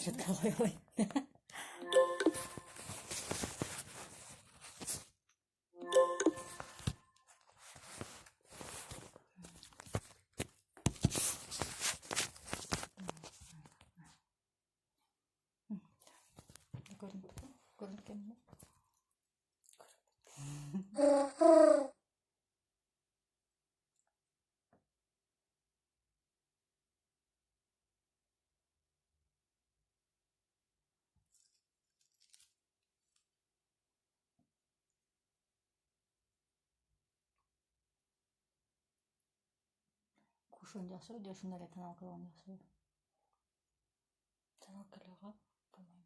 Маршрутка қойылай. Көрінген ме? Кушон жақсы, де шындар таналқылығын жақсы. Таналқылығы болмаймын.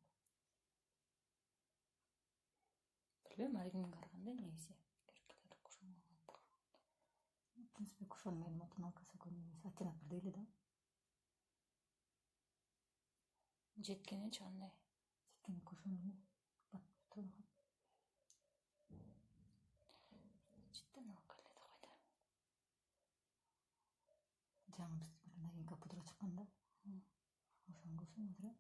Білмеймін, әргенің қарғанда негізі. Керкілері кушон болғанда. В принципе, кушон менің таналқасы көне емес. Аттенат бір дейлі да. Жеткені чандай. Жеткені кушон не? Бат тұрған. Жеттен алқалайды қойды. Жаңы біз новинка пудра шыққанда. Ошан кушон отыр.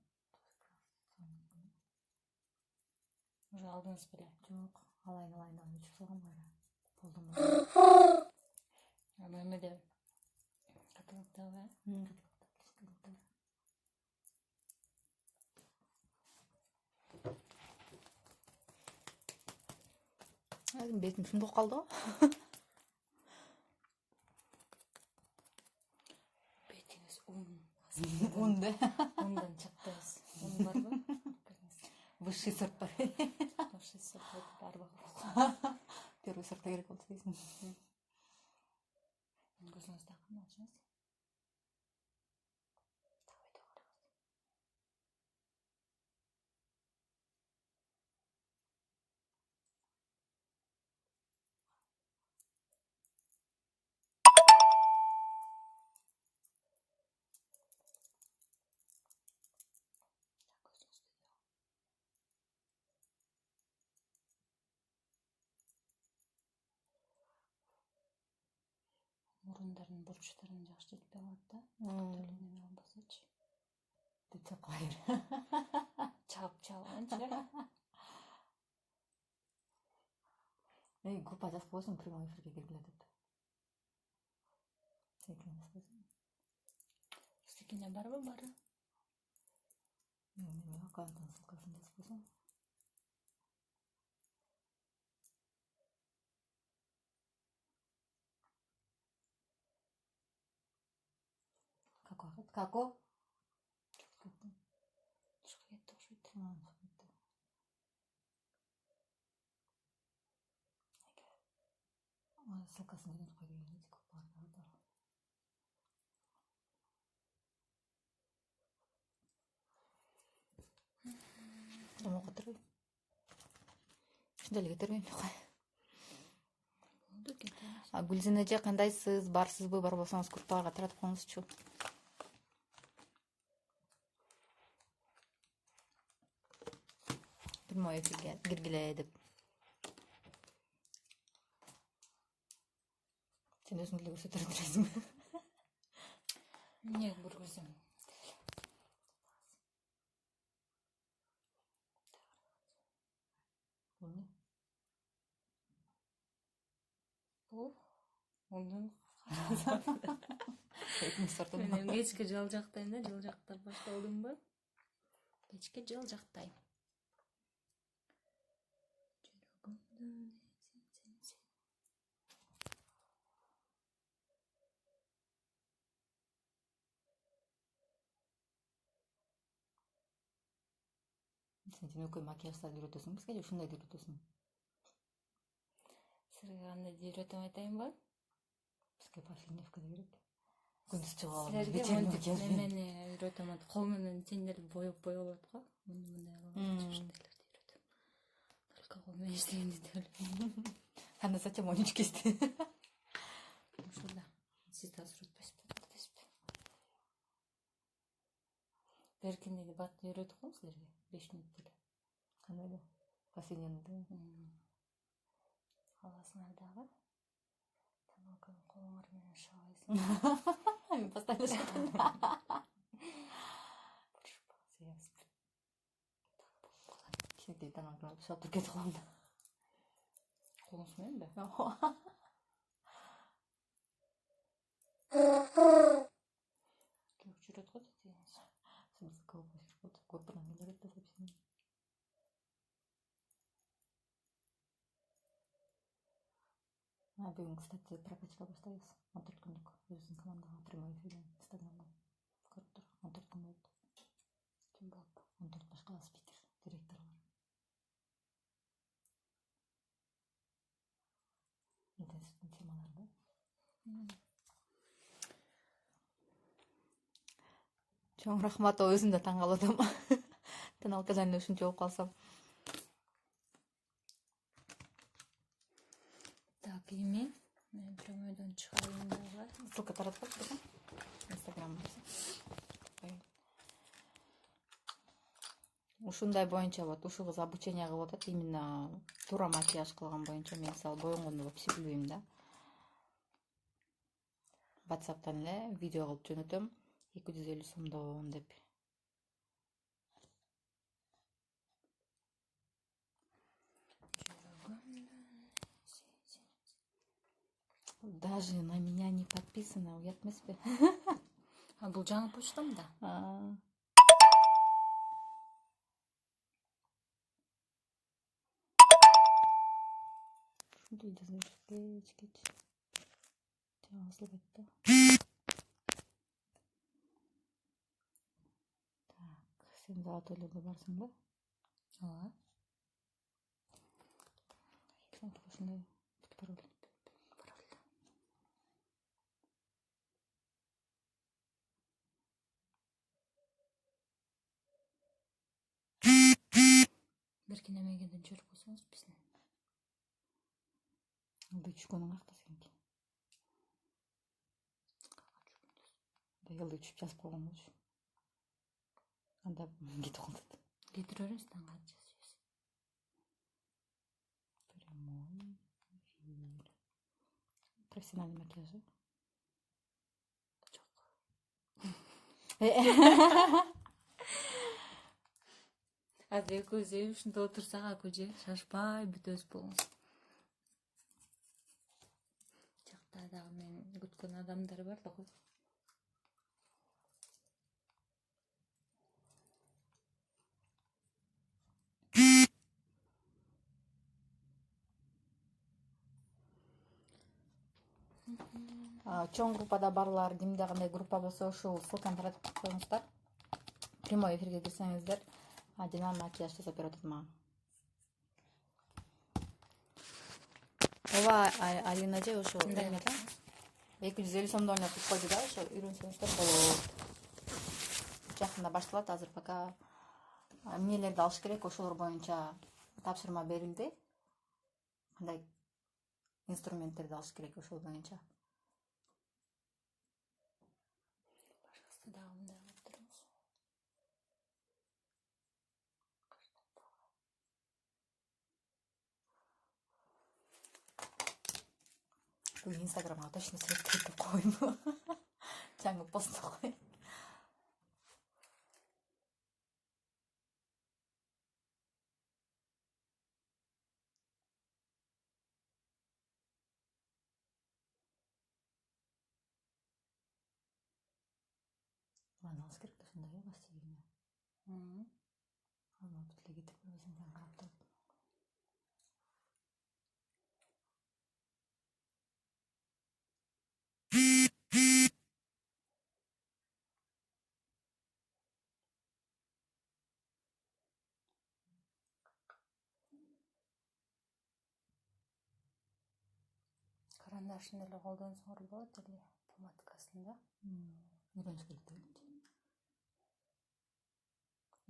Уже алдыңыз біле. Жоқ, алайын өчіп салған бары. Болдым ба? Мөмі де қатылықта ба? Қатылықта. Бетім шын болып қалды ғой. Бетіңіз ұн. Ұнды. Ұндан чаптайыз. Ұн бар ба? Высший сорт бар. Высший сорт бар ба? Первый сорт керек болды дейсің. Көзіңізді ақын алшыңыз. Мұрындардың бұрыштарын жақсы жетпей алады да. Төлінеме албасачы. Деп қайыр. Чап-чалғаншы. Группа жазып қойсын, прямой эфирге келгілі деп. Секен жазып қойсын. Секене бар ба бары? Мен аккаунттан ссылкасын жазып қойсын. Како? Шығып кетті ұқсайды. Ссылкасын жөнелтіп қойып едік көп барды. Дома қатырбай. Шындайлы кетірмеймін. Гүлзина эже кандайсыз? Барсызбы? Бар болсаңыз группага таратып коюңузчу. Прямой эфирге киргиле деп. Сен өзүң эле көрсөтө турасыңбы? Не көргөзөм? Бул не? Бул ондун Мен кечке жал жактайм да, жал жактап башталдымбы? Кечке жал жактайм. Сен өкөй макияждарды үйрөтөсүң, бизге же ушундайды үйрөтөсүң? Сизге кандай үйрөтөм айтайын ба? Бизге повседневка керек. Күндүз чыгып алам. Силерге монтип немени үйрөтөм, кол менен тендерди боеп болот го. Мындай алып ушундайларды үйрөтөм. Только кол менен иштегенди деп. Анда зачем монички исте? Ушунда. Сиз да азыр өтпөйсүзбү дейсизби? Беркиндеги батты үйрөтүп коем силерге 5 мүнөт деле. Кандай да? Повседневный. Аласыңар дагы. Таналканы колуңар менен шабайсың. Мен постоянно дейт ана шатыр кетип калганда. Колуңуз мененби? Көп жүрөт го дегенсиз. Смысл көпүрөн келер да совсем. Бүгүн, кстати, прокачка баштайбыз. 14 күндүк. Өзүбүздүн командага прямой эфирден Инстаграмда көрүп тур. 14 күн болду. Ким болуп? 14 башка спикер, директорлор. Интенсивдүү темаларда. Чоң рахмат, өзүм да таң калып атам. Таналкадан ушунча болуп калсам. Так, эми мен прямойдон чыгайын дагы. Ссылка таратып атпасың? Инстаграмда. Ушундай боюнча вот ушул кыз обучение кылып атат, именно туура макияж кылган боюнча. Мен мисалы боюнгонду вообще билбейм да. WhatsApp'тан эле видео кылып жөнөтөм, 250 сомдон деп. Даже на меня не подписано, уят эмеспи? А бул жаңы почтамда? Ушундай жазып кеч. Жазылбайт да. Так, сен дагы тойлорго барсыңбы? Ооба. Ушундай пароль. Берки немегеден жүрүп койсоңуз биздин. Түшкөнүң акта сеники. Быйыл үчүп жазып койгон болчу. Анда кетип калды. Кетире беребиз, таңга жазабыз. Прямой эфир. Профессиональный макияж. Жок. Азыр экөөбүз ушунда отурсак акуже шашпай бүтөбүз болуңуз. Жакта дагы мен күткөн адамдар бар да го. Чоң группада барлар, кимде кандай группа болсо ушул ссылканы таратып коюңуздар. Прямой эфирге кирсеңиздер, Динар макияж жасап берип атат мага. Ооба, Алина же ошо эмеда 250 сомдон ойнотуп койду да, ошо үйрөнсөңүздөр болот. Жакында башталат, азыр пока эмнелерди алыш керек, ошолор боюнча тапшырма берилди. Кандай инструменттерди алыш керек ошол боюнча. Башкасы дагы мындай кылып турабыз. Бүгүн Инстаграмга точно свет кирип койму. Жаңы пост кой. Алыс керек да ушундай бастыгыня. Алмап эле кетип өзүң карап туруп. Карандашын эле колдонсоңор болот эле, помадкасын да. Үйрөнүш керек да.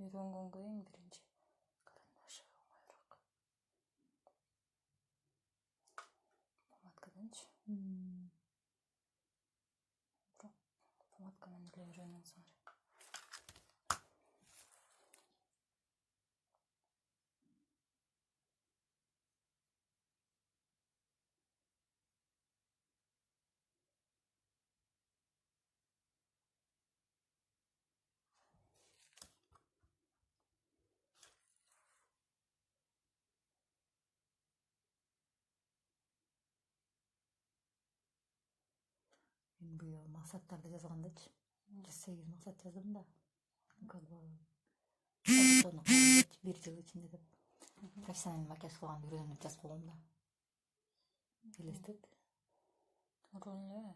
Үйрөнгөнгө эң биринчи карандашы оңоюраак. Помадкаданчы. Бирок помадка менен эле үйрөнүңүз. быйыл максаттарды жазгандачы 108 максат жаздым да. Как бы сону кылгандачы 1 жыл ичинде деп. Профессиональный макияж кылганды үйрөнүп жазып койгом да. Элестет. Орунлу.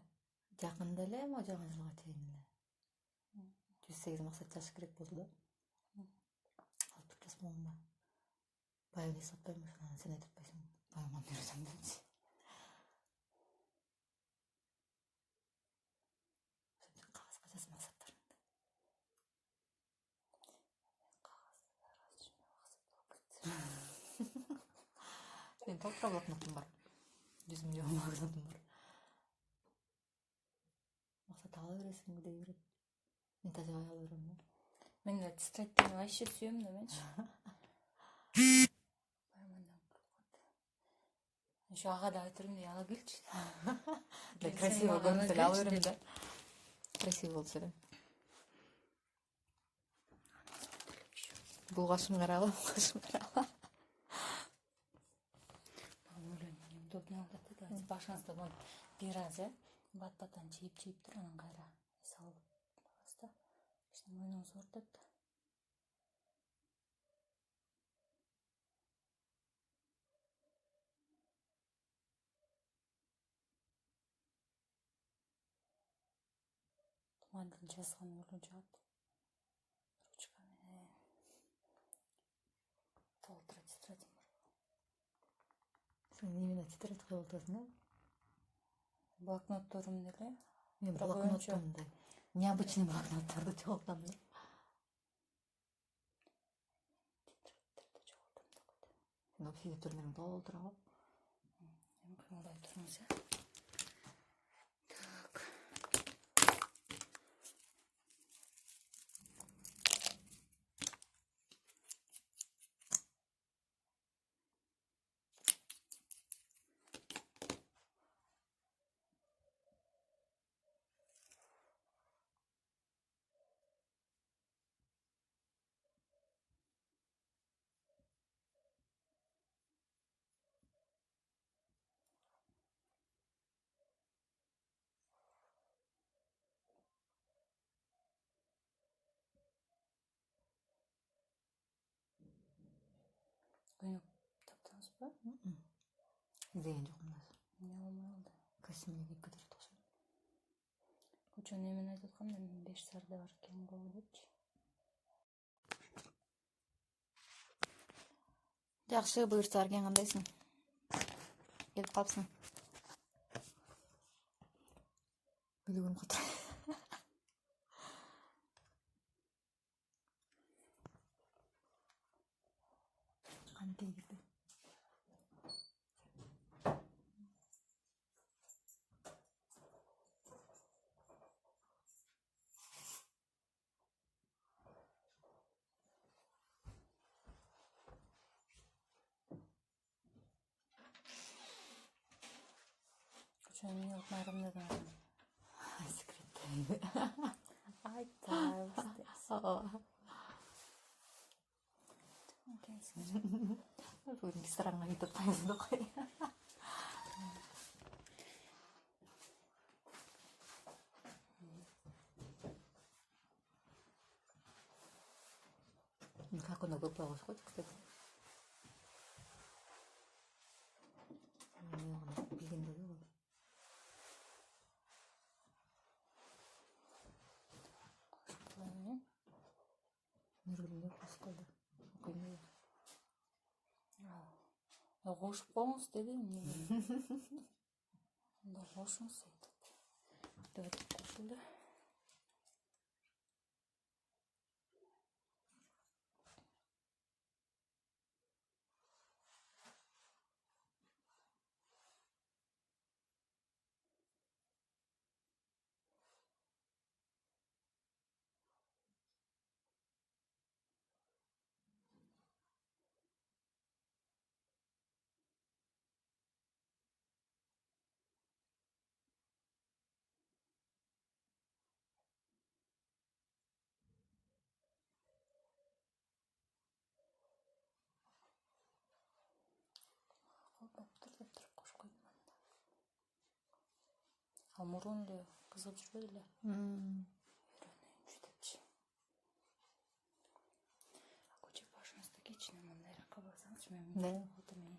Жакында эле мо жаңы жылга чейин эле 108 максат жазыш керек болду да. Алып туруп жазып койгом да. Баягы эсептейм ошону сен айтып атпайсың. Баягы үйрөсөм депчи. Кагазга жазып максаттарыңды. Мен толтура блокнотум бар. 100 миллион блокнотум бар. Максат ала бересиң дей берет. Мен таза ала берем да. Мен de тетрадьтени вообще сүйөм да менчи. Ошо ага да айтырмын дей ала келчи. Красиво көрүнсө эле ала берем да. Красиво болсо эле. Бул кашым карагы, кашым карагы. Удобно алат да. Башыңызда бул бир аз бат-баттан чийип туруп анан кайра салып аласыз да. Ишte мойнуңуз ортот да. Тумандын жазган өлө жаат. Ручка менен толтура тетрадь. Сен эмне тетрадь кылып отурсуң, Блокнотторум деле. Мен блокноттомду, необычный блокноттарды чогултам да. Тетрадьтерди чогултам да койдум. Сен вообще дептериңди толтурабы? Эми кыймылдай туруңуз. Так. Көйнөк таптыңызбы? Издеген жокмун да. Эмне болмой калды? Костюмдү кийип кетип атышым. Кучон эмени айтып аткам да, мен 5 сарда бар экен го депчи. Жакшы, буюрса арген кандайсың? Келип калыпсың. Билигим ката. Кантип кирди? Кучон эмне кылып майрамдадыңыз? Секрет. Айтабыз депсиз. Бүгүн ресторанга кетип атпайбыз да кой. Как он көп койгуш, кстати. Билгенде да бол. Нургүлдө кошколду. Окуйм. Кошуп коюңуз дедим. Анда кошуңуз айтып. Деп кошулду. Колдоп тур деп туруп кошуп койдум анда. А мурун эле кызыгып жүрбөдү эле. Үйрөнөйүнчү депчи. Көчө башыңызда кечине мындайракка барсаңызчы, мен фото менен.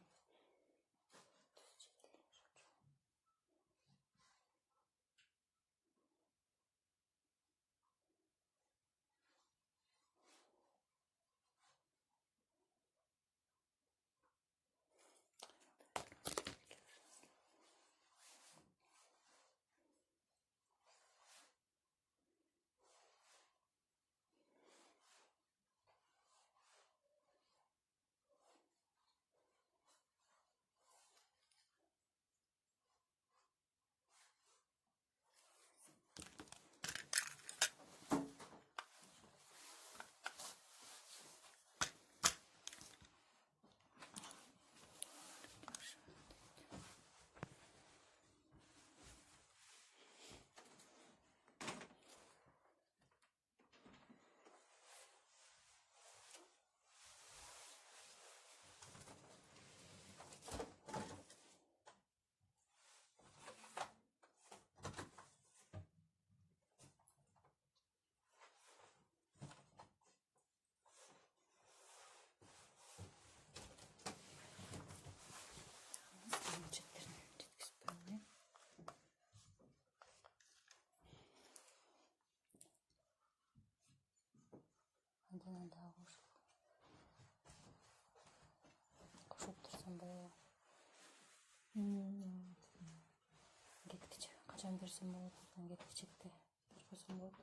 Андан дагы кошуп турсам болобу? Кеткичек качан берсем болот? Кеткичекти берип койсом болот.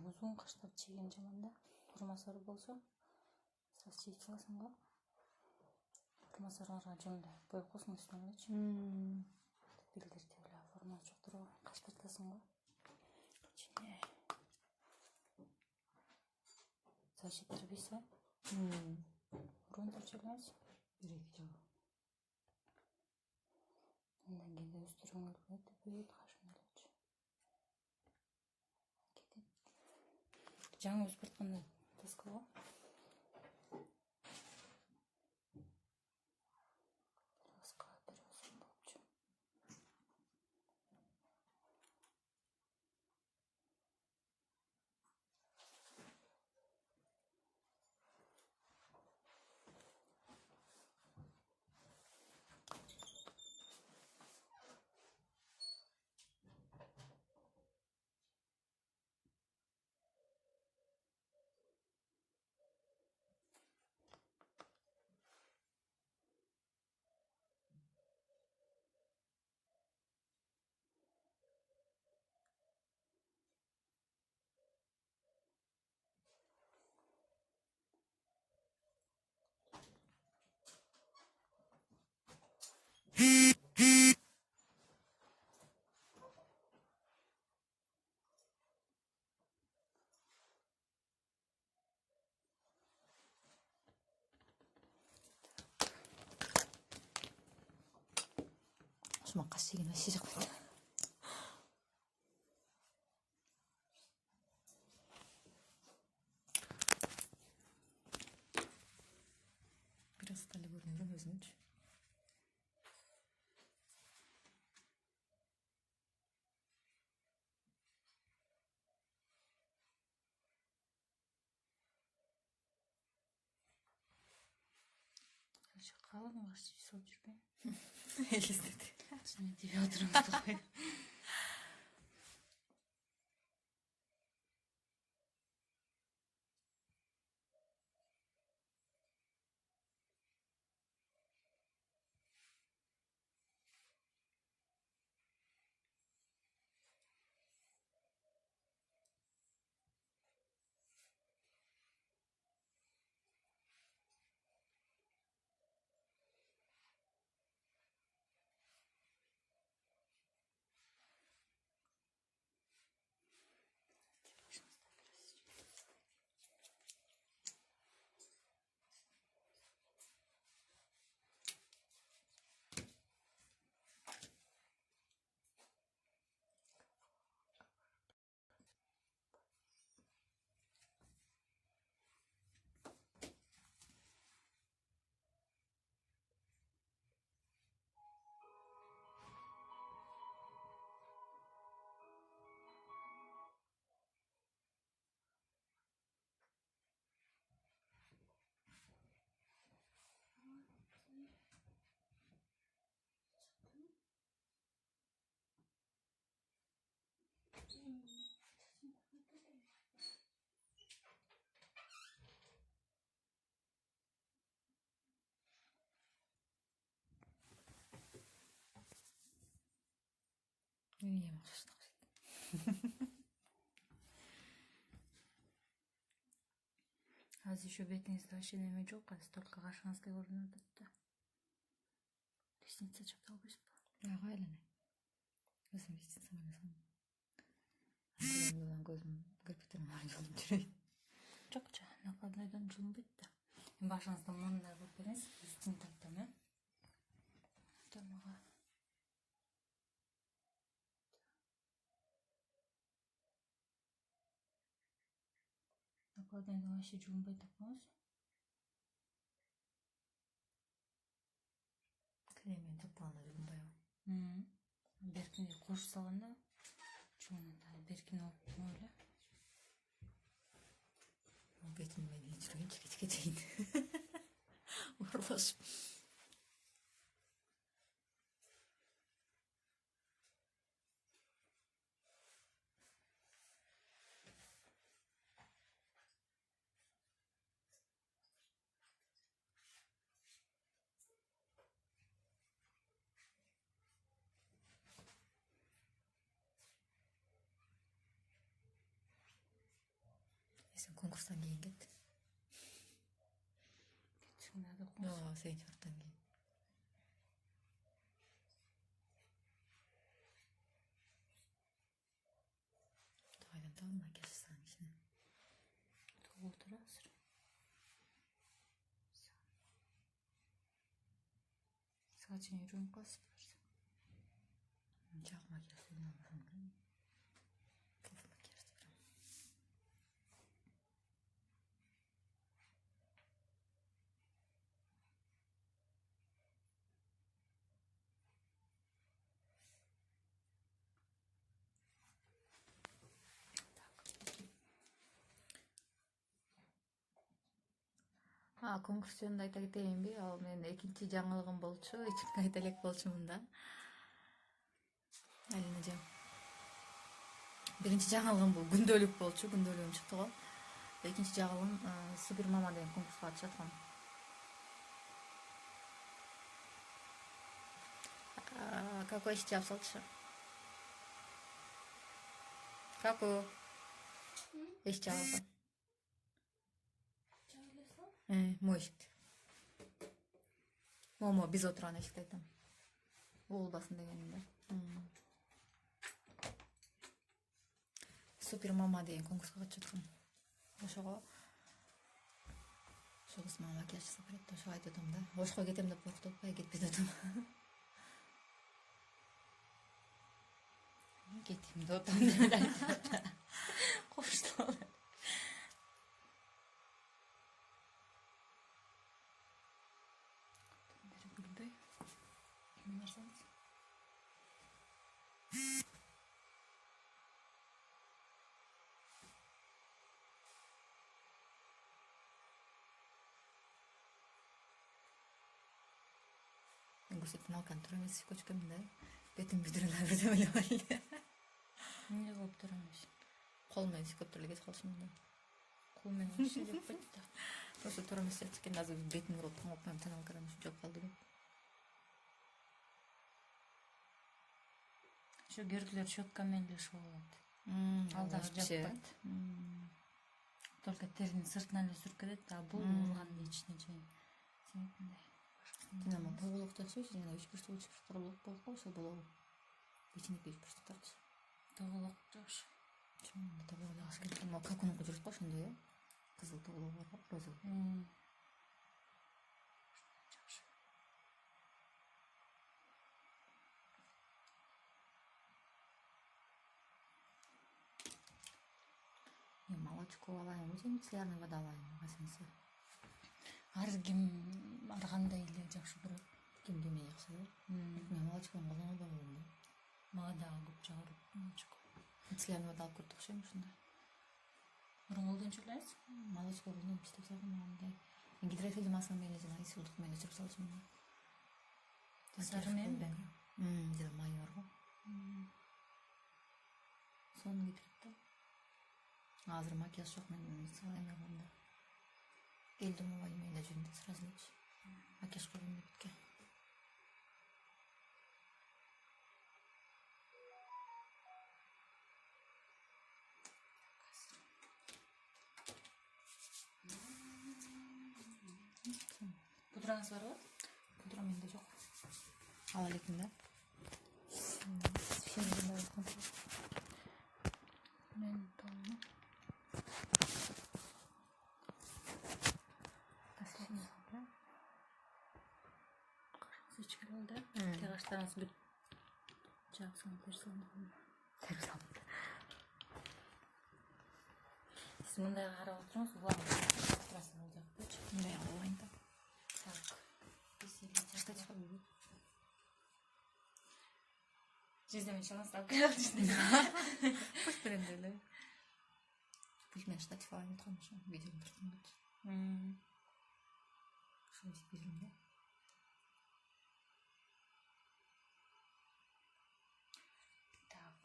Узун каштап чийген жаман да. Курмасары болсо, саз чийип саласың го. Курмасарга жөн эле коюп койсуң үстүнө элечи. Билдиртип эле форма чоктуруп каштыртасың го. Кичине. Защиттирбейсиң. Урун турчулайсың. Бир-эки жыл. Андан кийин өстүрүң өлбөйт, кашын элечи. Жаңы өспөрткөндө тоска го. Тоска бересиң болчу. Шумакка шеген вообще жакпайт. Бир аз эле көрүнөм өзүмчү. Калың баш чийип жүрбөйм. Элестеди. Мен тебе отурам. эмне максат? Азыр еще бетиңизде вообще неме жок, азыр только кашыңызга көрүнүп атат да. Ресница чапты албайсызбы? Ага, айлана. Өзүм ресницам ойлосом. Антон көзүм кирпиктерим жылып жүрөйт. Жок, накладнойдон жылынбайт да. Башыңызды мындай кылып бериңиз, үстүн тартам, Тамага. Накладнойдон вообще жылынбайт апаңыз. Кремен таптаганда жылынбайбы? Беркинге кошуп салганда жылынат. Беркин алып эле. Бетим менен жүргөн чекечке чейин. Урлашып. Сен конкурстан кийин кет. Чынада конкурс. Сен чарттан кийин. Кайдан табам макияж жасаган кишини? Толуп турасызыр. Сачын үйрөнүп каласызбы? Жак макияж жасаган. Көп макияж жасаган. Конкурс жөнүндө айта кетейинби? Ал менин экинчи жаңылыгым болчу. Эчимден айта элек болчумун да. Алинажан. Биринчи жаңылыгым бул күндөлүк болчу. Күндөлүгүм чыкты го. Экинчи жаңылыгым Супер мама деген конкурска катышып аткам. Какой сейчас салчы? Какой? Эшчи алсам. Мой эшикти. Момо биз отурган эшикти айтам. Болбасын дегеним да. Супер мама деген конкурска катышып аткам. Ошого кыз мага макияж жасап берет. Ошого айтып атам да. Ошко кетем деп коркуп атпай, кетпей атам. Кетейим деп атам деп айтып. Коштол. Гүлдөй. Ким барсаңыз? Мен көрсөтүп алган тура эмес көчкөмүн да. Бетим бүдүрүлөп деп эле. Эмне кылып турабыз? Кол менен сүйкөп туруп эле кетип калышым да. Кол менен ишин деп койт да. Просто тура эмес экен. Азыр бетим кырылып тоңоп таналкадан жок калды деп. Ошо көргүлөр щетка менен эле шоу болот. Алдагы жаппайт. Только теринин сыртына эле сүркөдөт, а бул урганды ичине чейин. Сенекинде. Динамо тоголук жакшы, жана 3 бурчтуу тоголук болуп калса болобу? Ичиндеги 3 бурчтуу тарчы. Тоголук жакшы. Чоң тоголук жакшы керек. Мо какунук жүрөт го ошондой, кызыл тоголук бар, розовый. Жакшы. Мен молочко алайынбы, же мицеллярный вода алайынбы, кайсынысы? Ар ким ар кандай эле жакшы көрөт. Ким кимге жакшы көрөт? Мен молочкону колдонбой койдум да. Мага дагы көп жагат молочко. Мицеллярный вода алып көрдүк окшойм ушундай. Мурун колдончу элеңиз? Молочко колдонуп иштеп салгам мындай. Мен гидрофильный масло менен жана исылдык менен сүрүп салчумун да. Сары менен? Жана май бар го. Соны кетирип да. Азыр макияж жок мен эме кылганда. Келдим ой мен да жүрдүм сразу эле. Макияж кылгым келип кеткен. Пудраңыз барбы? Пудра менде жок. Ала электим да. Мен тону. Сичкел да. Каштарыңыз бүт. Жаксын берсем. Сиз мындай карап отуруңуз, улагын турасы болжакпычы. Мындай албайм да. Так. Кыштачы кылып. Жизнь началась так, как Пусть бренделе. Пусть мен штатив алайын эткем ошо видеону турдум. Ошо изилим да. Так.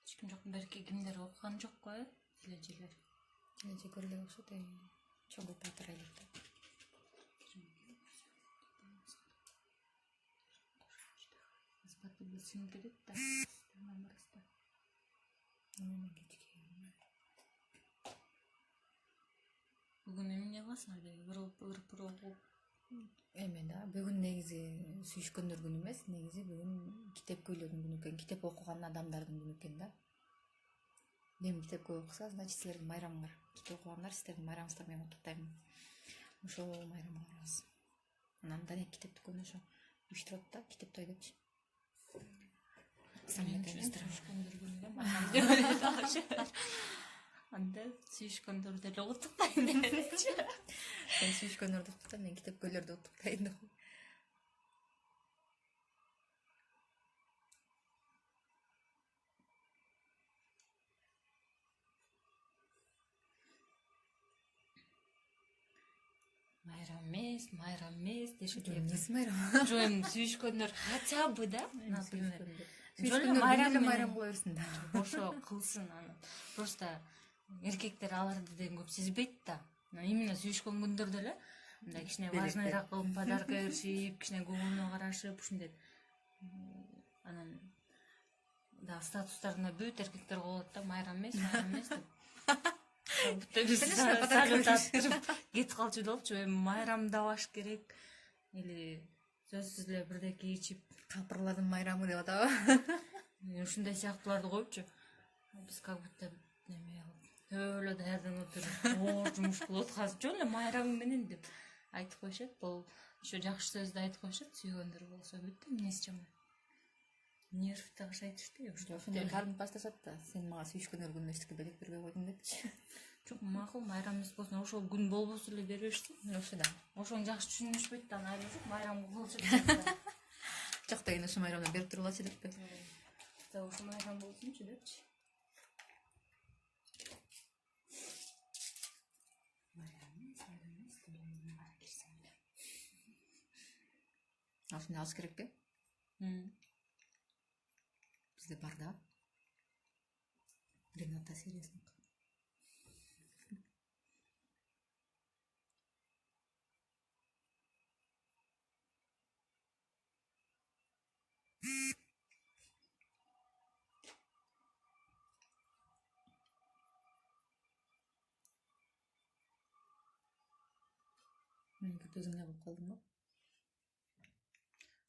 Ешкім жоқ, берке кимдер окуган жокпу, элежелер. Элеже көрүлө окшойт, чогуу патырайлык да. Аспаты бул сиңдирет да. Бүгүн эмне кыласың эле? Ырып Эме да, бүгүн негизи сүйүшкөндөр күнү эмес, негизи бүгүн китепкөйлөрдүн күнү экен, китеп окуган адамдардын күнү экен да. Мен китеп көп окуса, значит силердин майрамыңар. Китеп окугандар силердин майрамыңыздар менен куттуктайм. Ошол майрамга барабыз. Анан Данек китеп дүкөнү ошо уюштурат да, китеп той депчи. Сүйүшкөндөр күнү майрам деп эле анда сүйүшкөндөрдү эле куттуктайм деп элечи. Мен сүйүшкөндөрдү куттуктайм, мен китепкөйлөрдү куттуктайм деп. Майрам эмес дешет. Эмнеси майрам? Жок, эми сүйүшкөндөр хотя бы да, например. Сүйүшкөндөр майрам кыла берсин да. Ошо кылсын аны. Просто эркектер аларды деген көп сезбейт да. Именно сүйүшкөн күндөрдө эле мындай кичине важныйраак кылып подарка беришип, кичине көңүлүнө карашып, ушундай. Анан да статустарына бүт эркектер коет да, майрам эмес деп. Кетип калчу болчу, эми майрамдабаш керек. Или сөзсүз эле бирдеке ичип, Капырлардын майрамы деп атабы? ушундай сыяктууларды коюпчу. Биз как будто неме эле даярданып отуруп, оор жумуш кылып аткан. Жөн эле майрам менен деп айтып коюшат. Бул ошо жакшы сөздү айтып коюшат, сүйгөндөр болсо бүт эмнеси жаман. Нерв тагышайтышты. Ошондой карым башташат да. Сен мага сүйүшкөндөр күнүнө эчтеке белек бербей койдуң депчи. Жок, макул, майрам эмес болсун, ошол күн болбосо эле бербешти. Ошо да. Ошону жакшы түшүнүшпөйт да, аны айла майрам кылчу деп. Жок деген ошо майрамда берип турулачы деппи. Ошо майрам болсунчу депчи. Ошондой алыш керекпи? Бизде бар да. Рената сериясын. Мен көзүңдө кылып калдым го.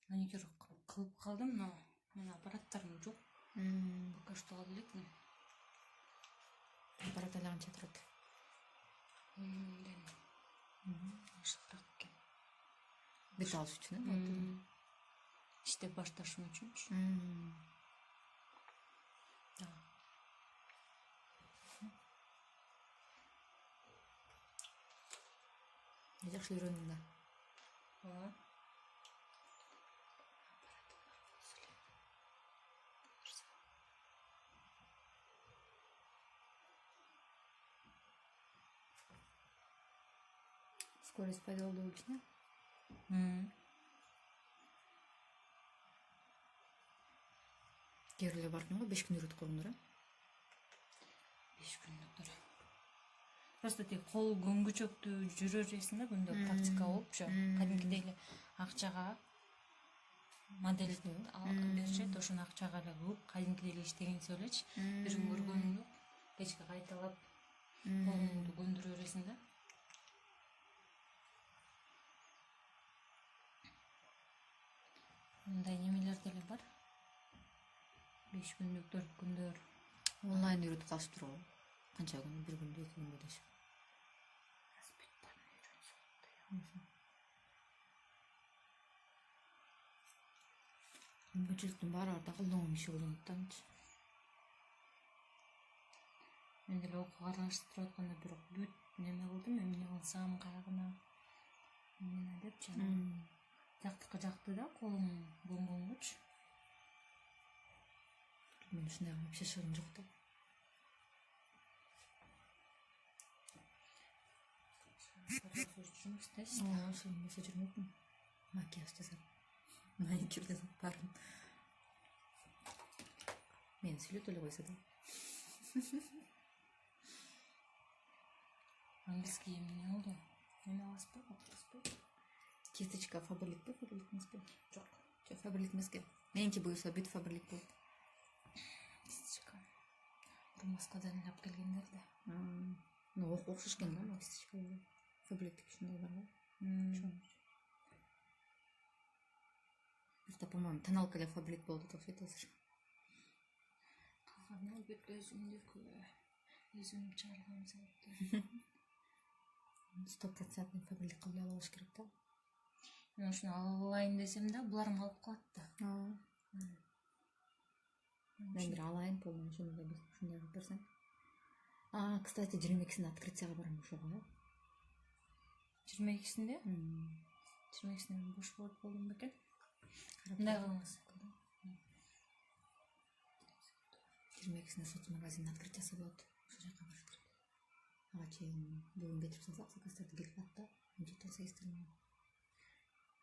Маникюр кылып калдым, но мен аппараттарым жок. Пока что алып элекмин. Аппарат эле канча турат? Ашыктыраак экен. Бет алыш үчүн, иштеп башташым үчүнчү. Жакшы үйрөндүң да. Ооба. Скорость пайда болду болчу. Кээ бирлер бар экен го 5 күн үйрөтүп койгондор. 5 күндүктөр. Просто тек кол көңгүчөктү жүрө бересиң да күндө практика болупчу. Кадимкидей эле акчага модель беришет, ошону акчага эле кылып, кадимкидей эле иштегенсип элечи. Бир күн көргөнүңдү кечке кайталап колуңду көндүрө бересиң да. Мындай немелер деле бар. 5 күндүк, 4 күндөр. Онлайн үйрөтүп калышып турбу? Канча күн? 1 күндө, 2 күндө дешип. Мүмкүнчүлүктүн баары бар да, колдонгон киши колдонот да анчы. Мен деле окууга аралаштырып атканда бирок бүт неме кылдым, эмне кылсам кайгына. Эмне деп жана. Жактыкы жакты да, колум көнгөнгөчү. Мен ушундай вообще шыгым жок да. Жұмыс істейсіз? Ооба, шыгым болсо жүрмөкмүн. Макияж жасап, маникюр жасап барым. Мени сүйлөп эле койсо да. Английский эмне болду? Эме аласызбы, окуйсузбу? Кисточка Фаберлик эмес эмеспи? Жок. Жок, Фаберлик эмеске. Меники буюрса бүт Фаберлик болот. Кисточка. Москвадан алып келгендер да. Ну, окшош экен да, кисточка. Фаберлик ушундай бар го. Просто, по-моему, тоналка эле Фаберлик болду деп айтат азыр. Калганы албетте өзүмдүкү. Өзүм чыгарган заттар. 100% Фаберлик кылып алыш керек да. Мен ушуну алайын десем да, буларым алып калат да. Мен бир алайын, полный ошондой кылып берсем. Кстати, 22-синде открытияга барам ошого. 22-синде? 22-синде бош болуп болдум бекен. Мындай кылыңыз. 22-синде соцмагазин открытиясы болот. Ошол жака барыш керек. Ага чейин бүгүн кетип салсак, заказдарды келип калат да. Жетен сайыстырман.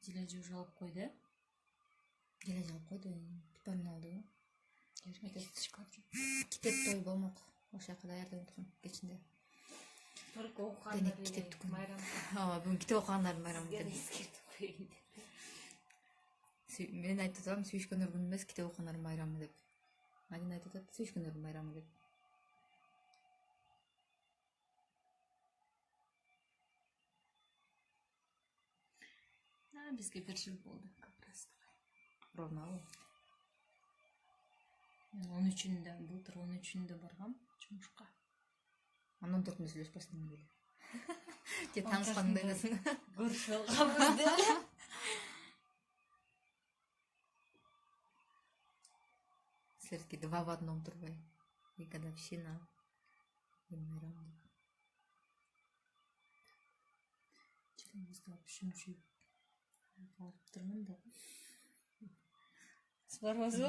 Жележе уже алып койду. Жележе алып койду. Типарын алды. Китеп той болмок. Ошол жака даярдап аткан кечинде. Только окугандар майрам. Бүгүн китеп окугандардын майрамы экен. Мен айтып атам, сүйүшкөндөр күнү эмес, китеп окугандардын майрамы деп. Мадина айтып атат, сүйүшкөндөрдүн майрамы деп. Бизге бир жыл болду, как раз. Ровно. Мен 13-үндө, былтыр 13-үндө баргам жумушка. Андан 14-үндө сүйлөшүп баштадым беле. Же таанышканыңда элесиң. Көрүшүп алганбыз деле. Силердики 2 в 1 турбай. И годовщина, и майрам. Жылымызда үшүнчү барып турмун да. Барбазбы?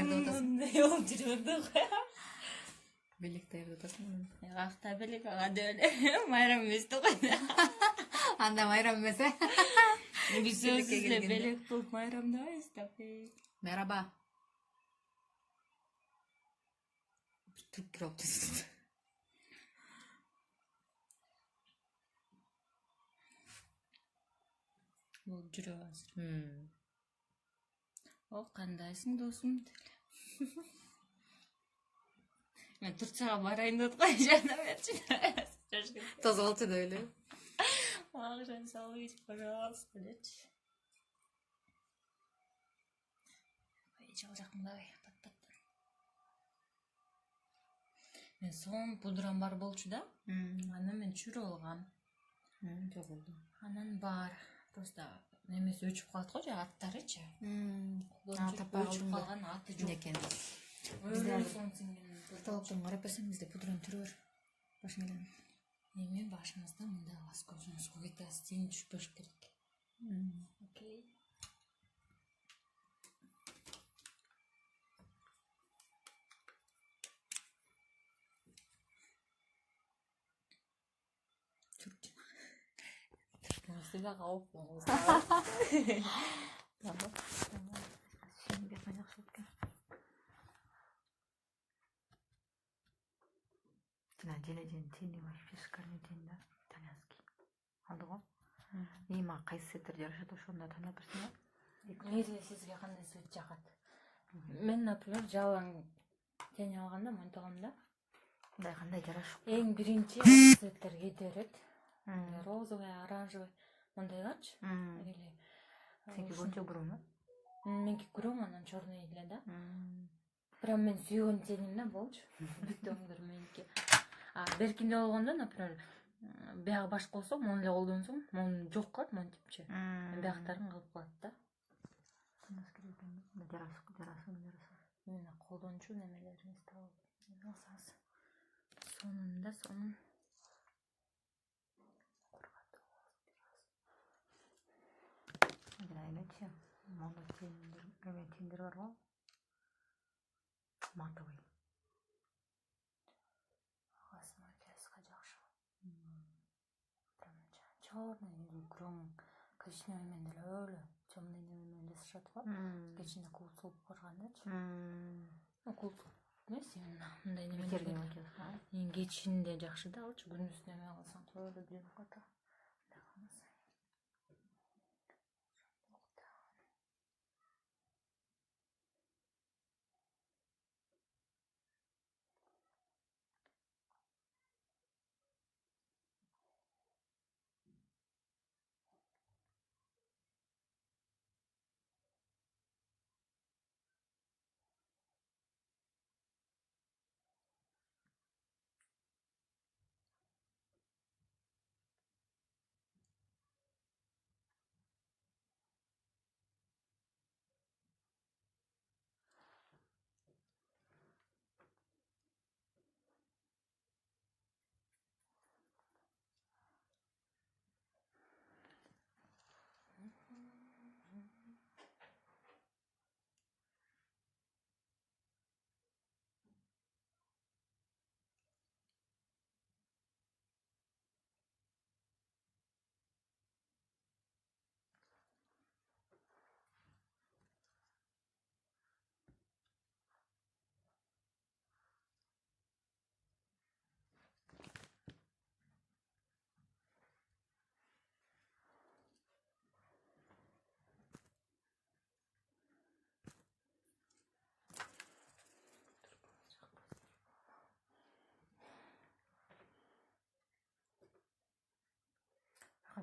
Мындай болуп жүрүп Белек даярдап атасың. Акта белек ага деле. Майрам эмес да кой. Анда майрам эмес, э? Биз өзүбүз белек кылып майрамдабайбыз да. Мераба. Түрк кирип атасың. Болуп жүрөбүз азыр. О, кандайсың досум деле. Мен Турцияга барайын деп аткан жана берчи. Таза болчу деп эле. Акчаны салып ич, пожалуйста делечи. Жал жакындабай, пат-паттан. Мен сон пудрам бар болчу да. Аны мен чүрүп алгам. Жок болду. Анан бар. Просто немеси өчүп калат го, жана аттарычы. Таппай өчүп калган аты жок экен. Каталогдон карап берсең, бизде пудранын түрү бар. Башың эле. Эми башыңызда мындай ласкозноско кетасыз, тени түшпөш керек. Окей. Сыйлаға алып День вообще шикарный день, да, итальянский. Алды ғой. Мага кайсы сеттер жарашат ошондо тандап берсең да. Мээде сизге кандай свет жагат? Мен, например, жалаң тени алганда монтогомда Кандай жарашып. эң биринчи цветтер кете берет. Розовый, оранжевый, мондайларчы. Или Сеники көчө буруңбу? Меники күрөң, анан черный эле да. Прям мен сүйгөн теним да болчу. Бүттөңдөр меники. Беркинде болгондо, например, бияга башка болсо, мону эле колдонсоң, мону жок кылат монтипчи. Бияктарын калып калат да. Жарасың. Мен колдончу немелерибиз табылып. Алсаңыз. Сонун. Эмечи, мону тендер бар го. Матовый. Макияжга жакшы. Черный или күрөң коричневый менен деле өлө. Темный менен жасашат го. Кечинде кул болуп баргандачы. Кул эмес, именно мындай неме. Кечинде жакшы да алчы, күндүз неме кылсаң өлө билип ката.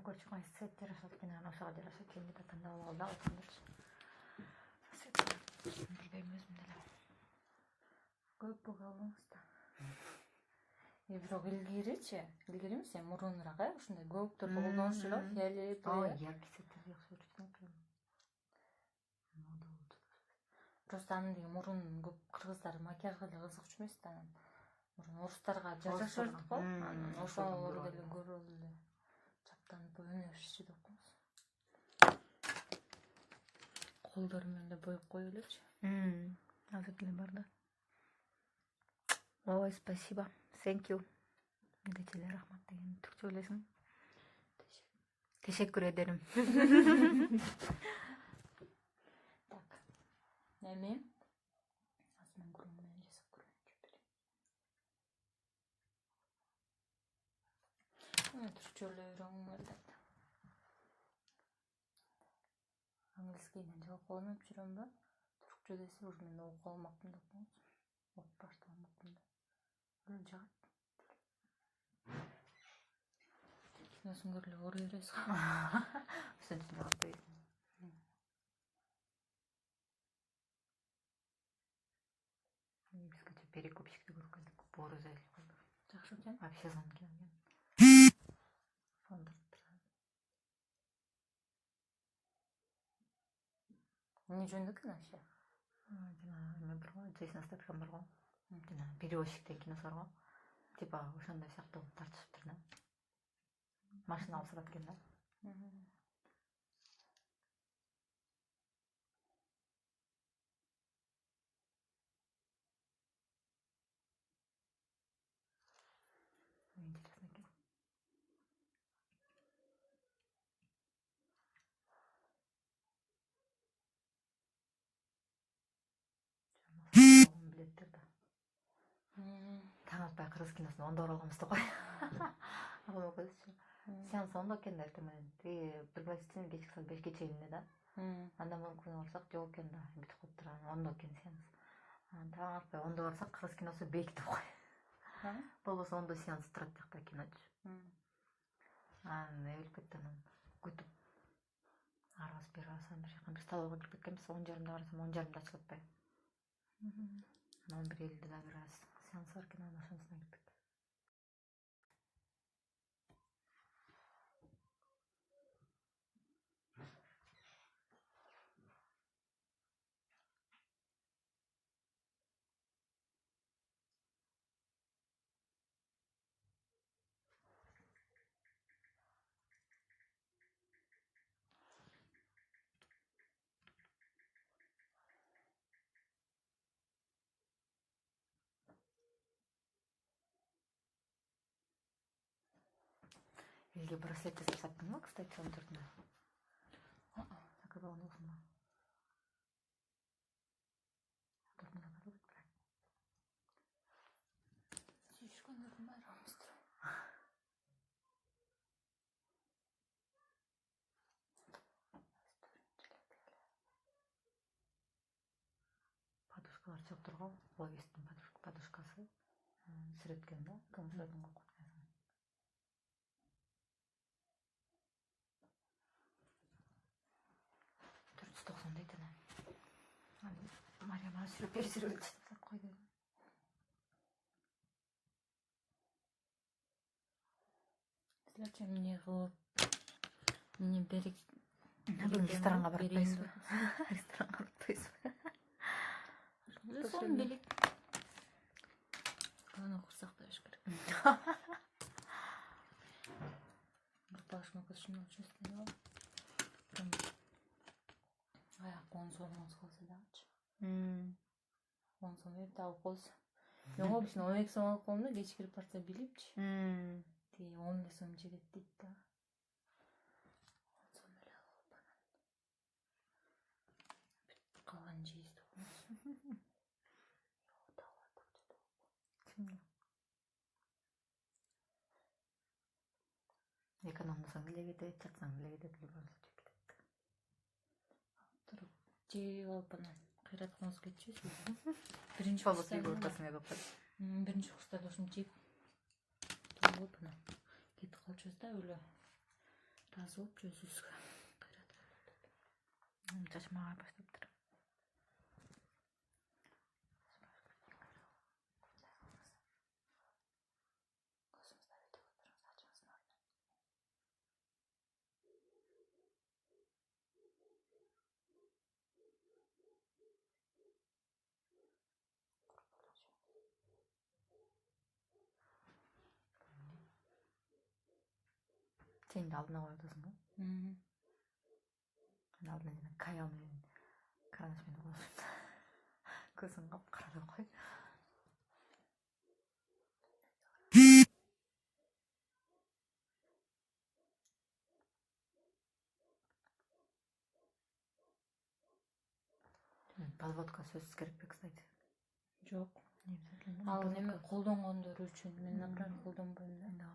Көрчү кайсы свет жарашат экен, анан ошого жарашат экен деп тандап алып да отурдумчу. Билбейм өзүм деле. Көп алыңыз да. Бирок илгеричи, илгерими мурунураак ушундай көктөрдү колдонуш эле, фиолетовый. Яркий светтер жакшы көрчү. Просто анын деги мурун көп кыргыздар макияжга эле кызыгчу эмес да анан. Мурун орустарга жашашат го. Анан ошолор деле көрүп эле чаптанып өнөшчү деп коебуз. Колдору менен эле боеп коюп элечи. Азыр деле бар да. Ой, спасибо. Thank you. Дечеле рахмат деген түркчө билесиң. Teşekkür ederim. Так. Эми азыр мен күрөң менен жасап көрөйүнчү. Түркчө эле үйрөнгүм келди. Английскийден жалпы колдонуп жүрөм ба? Түркчө десе уж мен окуп алмакмын деп коебуз. Окуп баштаганмакмын да. Өлө жагат. Киносун көрүп ооруй бересиз го. Ошон үчүн жагат дейсиң. Бизге перекупщикти көрүп келдик. Борузель. Жакшы экен. Вообще звонки алган. Не жөнүндө экен вообще? Эме бар го, Джейсон Стэтхэм бар го. Жана перевозчиктен киносу бар го. Типа ошондой сыяктуу тартышыптыр да. Машина алып сатат экен да. билеттер да. Таң атпай кыргыз киносуна ондо барганбыз да кой. Агам экөөбүз. Сеанс ондо экен да эртең пригласительный кечки саат 5ке чейин эле да. Андан мүмкүн барсак жок экен да, бүтүп калыптыр. Ондо экен сеанс. Таң атпай ондо барсак кыргыз киносу бейиктеп кой. Болбосо ондо сеанс турат жакта киночу. Не билип кеттим. Күтүп арабыз берабыз бир жакка бир столовойго кирип кеткенбиз. 10:30 барсам 10:30 ачылып атпай. 11:50 да бир аз сеанс бар экен, анан ошонусуна кирип кеттим. Элге браслет жасап саттыңбы, кстати, 14-нө? Заказал нужно. Сүйүшкөндөрдүн баары амыстыр. Подушкалар чыгып турган, Ловестин подушкасы. Сүрөткөн да, кым сүрөткөн кокот. 490 дейт эле. Марияма сүрөп берип койду. Силерчи эмне кылып, эмне берип Ресторанга барбайсызбы? Ресторанга барбайсызбы? Сон белек. Аны курсак табыш керек. Бир башыма көзүм алчу истеди. Прям аяк 10 сомуңуз калса дагычы. 10 сом берип алып койсо. Мен обычно 12 сом алып коем да, кеч кирип барса билипчи. Тиги 10 сом жегет дейт да. 10 сом эле алып анан. Калган жейиз да. Экономдосоң деле кетет, жатсаң деле кетет, любой случай кетет. Туруп жеп алып анан кыйраткыбыз кетчүбүз. Биринчи Болбосо үйгө ортосуңа келип калат. Биринчи курста ошентип жеп туруп анан кетип калчубуз да, өлө разы болуп өзүбүзгө кыйратып. Чачмага баштаптыр. Сен де алдына коюп атасың го? Алдына жана каял менен карандаш менен коюшуп. Көзүң капкара деп кой. Подводка сөзсүз керек бе, кстати? Жок. Ал неме колдонгондор үчүн мен, например, колдонбойм да.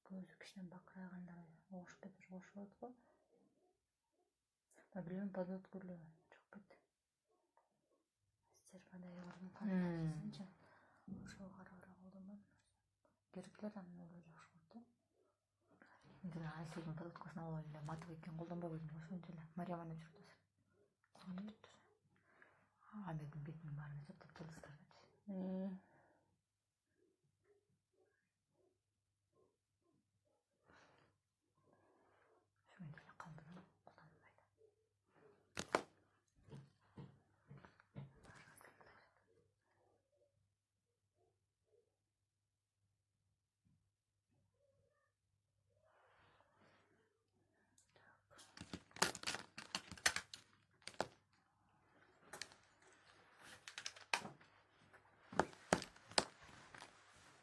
Көзү кичине бакырайганда огуш кетир кошулат го. Мен билем, подводка эле жок бет. Стермадай көрдүм канчасынча. Ошол кара колдонбойм. Керектелер анын эле жакшы болот да. Мен Айсулдун подводкасын алып эле матып экен колдонбой койдум, ошончо эле. Марияма деп жүрөт. Амедин бетинин баарына чаптап жылдыздарчы. Ошондой калды да, колдонбойт.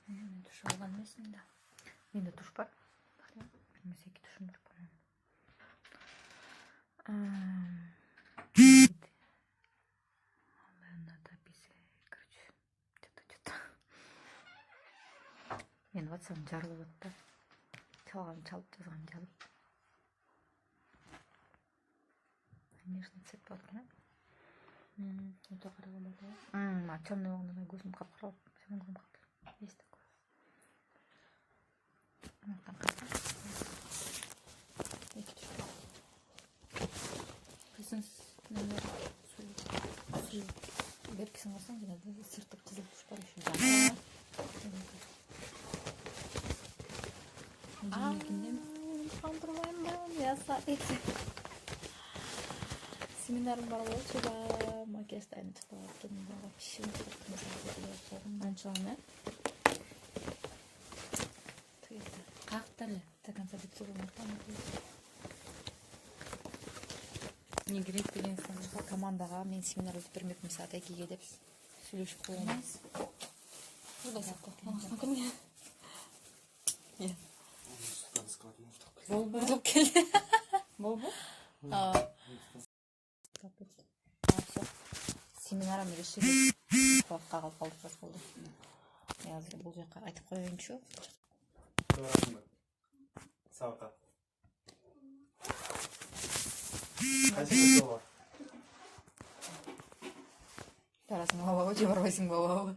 Мен туш алган эмесмин да. Менде туш бар. Эмес 2 тушум бар, по-моему. Надо Менин WhatsApp'ым жарылып атты. Çalgam çalıp жазган жазып. Нежный цвет болду. Өтө карага болду. Чёрный огнына көзүм капкаралып, сенин көзүң капкаралып. Есть такое. Кайсын нелер Бепкисин алсаң жана сыртып кызыл туш бар еще. Кандырмаймын, яса. Семинарым бар болчу да, макияж дайындап келдим дагы пишип анчалана. Кактары до конца битүүрүн не керек деген сон. командага мен семинар өтүп бермекмин саат 2-ге деп сүйлөшүп койгонбуз. Болбу. Болбу? Семинарым решили калып калдырсак болду. Азыр бул жака айтып коеюнчу. Сабаққа. Қайсы бар? Барасың бабабы же барбайсың бабабы?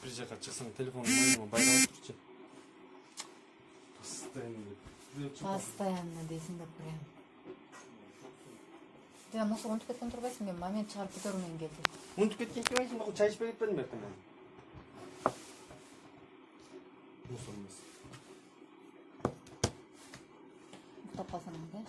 Bir жаққа шықсаң телефонын байланып тұршы. Постоянно дейсің деп көрем. Жана мусор унутуп кеткен турбайсың, мен момент чыгарып кетерим мен келди. Унутуп кеткен кебайсың, бул чай ичпей кетпедим ертең мен. Мусор эмес. Уктап калсаң да,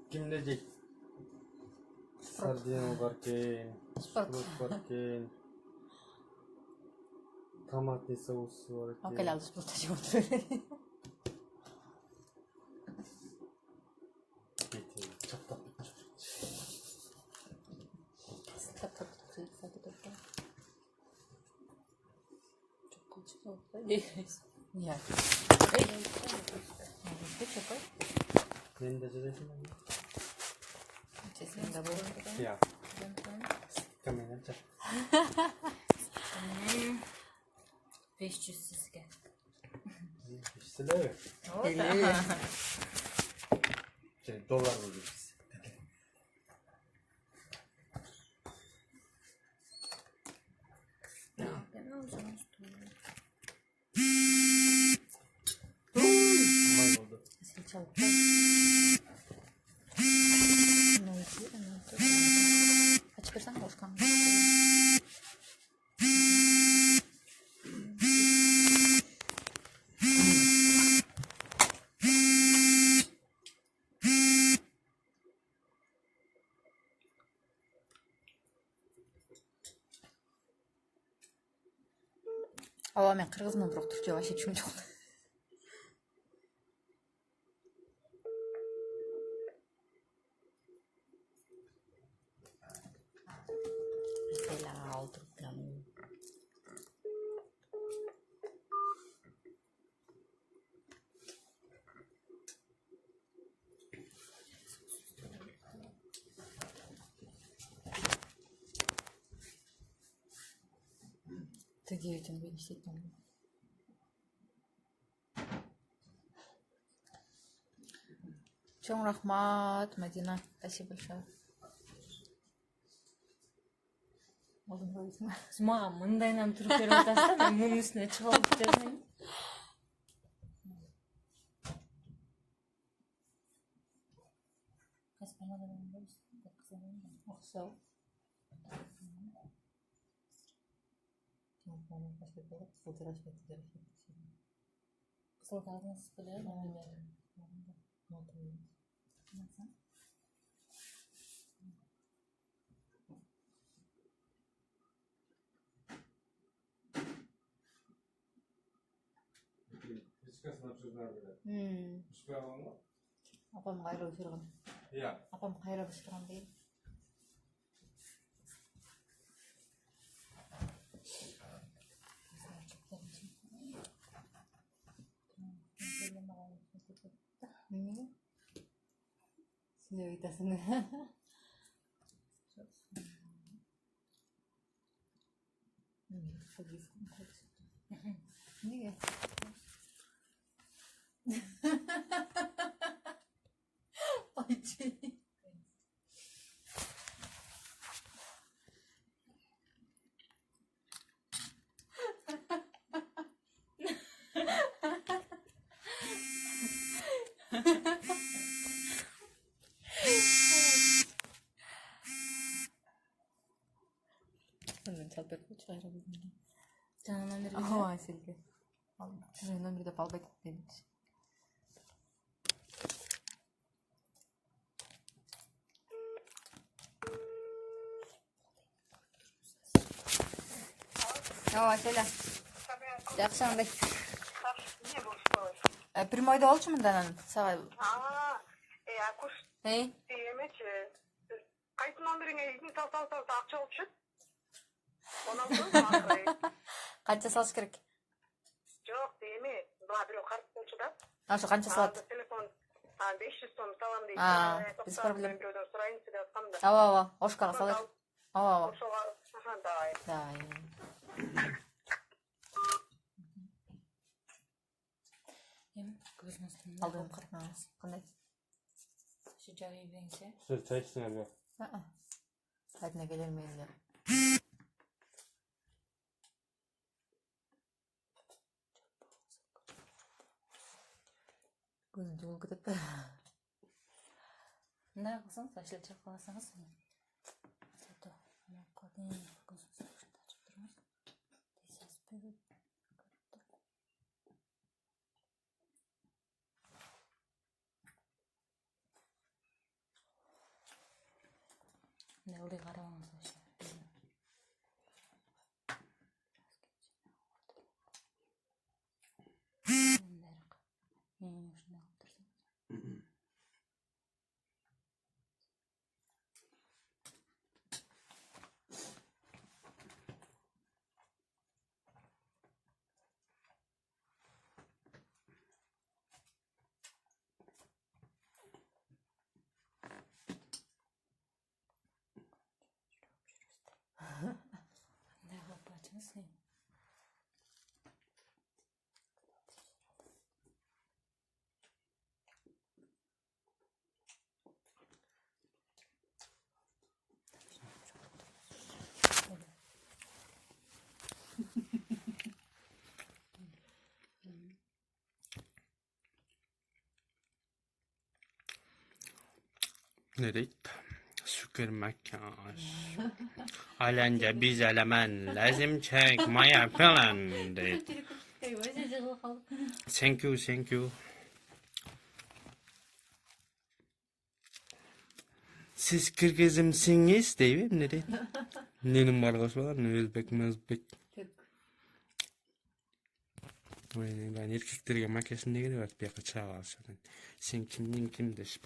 Kimde jeyт? Сардина бар экен, шпрот бар экен. Томатный соусы бар экен. Акел алып болду жеп отуруп. Чаптап Я. мен де жібересің бе? Честно, да болду. Иә. Камен анча. 500 сизге. Сіле. Және доллар бөлеміз. Май болды. Açıp versen Oskan. Ала мен кыргызмын, бирок түркчө вообще түшүнүп жок. Тыге үчүн бен иштейтин. Чоң рахмат, Мадина. Спасибо большое. Алдын койсуң. Сиз мага мындайынан туруп берип атасыз да, мен мунун үстүнө чыгып кетем. Окшоо. Кызыл газыңыз беле, Başkasına çözüner bile. Hiçbir alan var. Апам кайра өсүргөн. Ya. Апам кайра өсүргөн дейм. Эмнеге? Сине айтасың. Неге? Айчи. Мен чалбек чыгарып жүрдүм. Жанынан бери. Ооба, силге. Ал чужой номерди албай кетти. Ооба, селе. Жакшы андай. Не болуш? Прямойдо болчу мында анан сага. Акуш, Эй, эмечи. Кайсы номериңе изин салсаңыз акча болчу? Онан соң канча салыш керек? жок, эме, буга бирөө карт болчу да. Ошо канча салат? Телефон 500 сом салам дейт. Без проблем. Бирөөдөн сурайынчы деп аткам да. Ооба, Ошкага салат. Ооба. Ошого, давай. Да. Эми көзүн астынан Алдым карап. Кандай? Şu jagы беңсе. Siz çay içsiniz ya. Кайдына келермейм деп. Көзүм жугулуп кетет да. Мындай кылсаңыз, ашылып чыгып калсаңыз. Зато көзүн ушундай ачып турмайсыз. Тез азып Ne ıldık aramamız aşağı. Ne yapacağız? Ne deydi? Şükür mekkaş. Alence biz elemen lazım çek maya falan deydi. Thank you, thank you. Siz Kırgızımsınız değil mi? Ne deydi? Nenin bargası var? Ne Özbek mi Özbek? Ben erkeklerge makasında gidiyor. Bir yakı çağ alsın. Sen kimden kim deşip?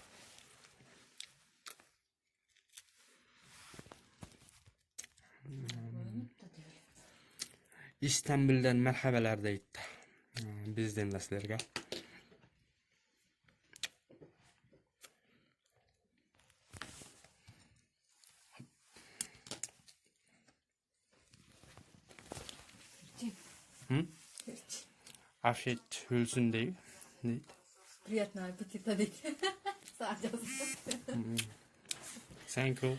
İstanbul'dan merhabalar deydi. Bizden de sizlerge. Afiyet olsun deydi. Приятного аппетита дейт. Саажас. Thank you.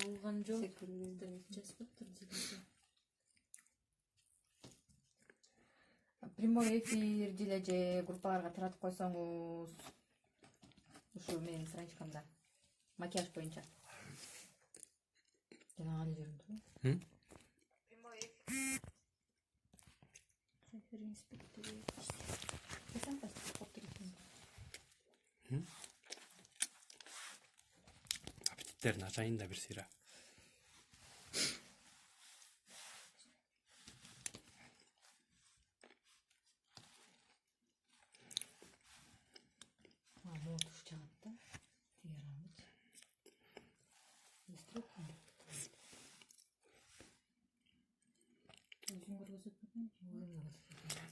Olgan жоқ. Жазбаптыр дегенде. Прямой эфир деле же группаларга таратып койсоңуз. Ушу менин страничкамда. Макияж боюнча. Жана али жеримде. Прямой эфир. Apetitlerini açayın da bir sıra.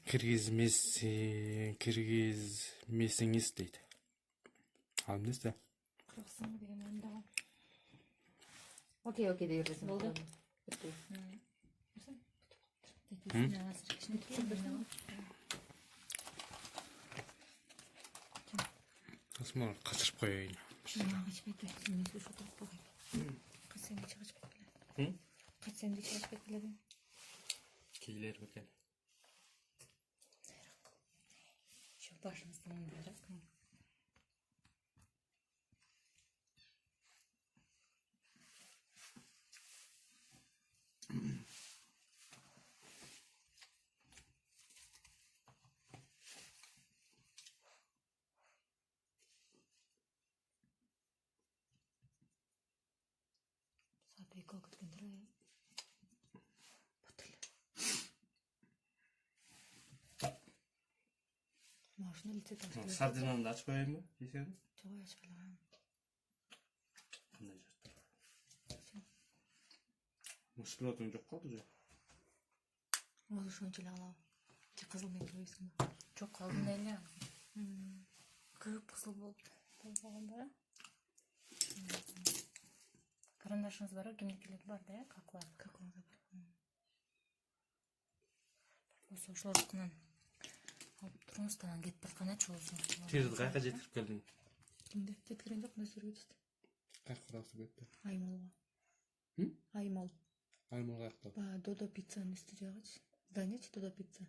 киргизмесиңиз дейт. Ал эмнесе? Кыргызстанга деген оюндагы. Окей, окей деп берсең болду. Осмон качырып коеюн. Кейлер бекен. Машина лице таштырып. Сардинаны ачып коеюнбу? Жесең? Жок, ачпайлаган. Кандай жартыр? Мушпилотуң жок калды же? Озу ошончо эле алабы. Же кызыл менен коесуңбу? Жок, алдында эле көп кызыл болуп болгон да. Карандашыңыз барбы? Кимдикилер бар да, каклар. Какларда бар. Болсо ошолордукунан алып туруңуз, анан кетип баратканда чоосуң. Тирди кайка жетирип келдиң? Кимде? Жеткирген жок, нөсөргө жетти. Кайка курасы кетти? Аймолго. Аймол. Аймол кайакта? Додо пиццанын үстү жагычы. Зданиечи Додо пицца.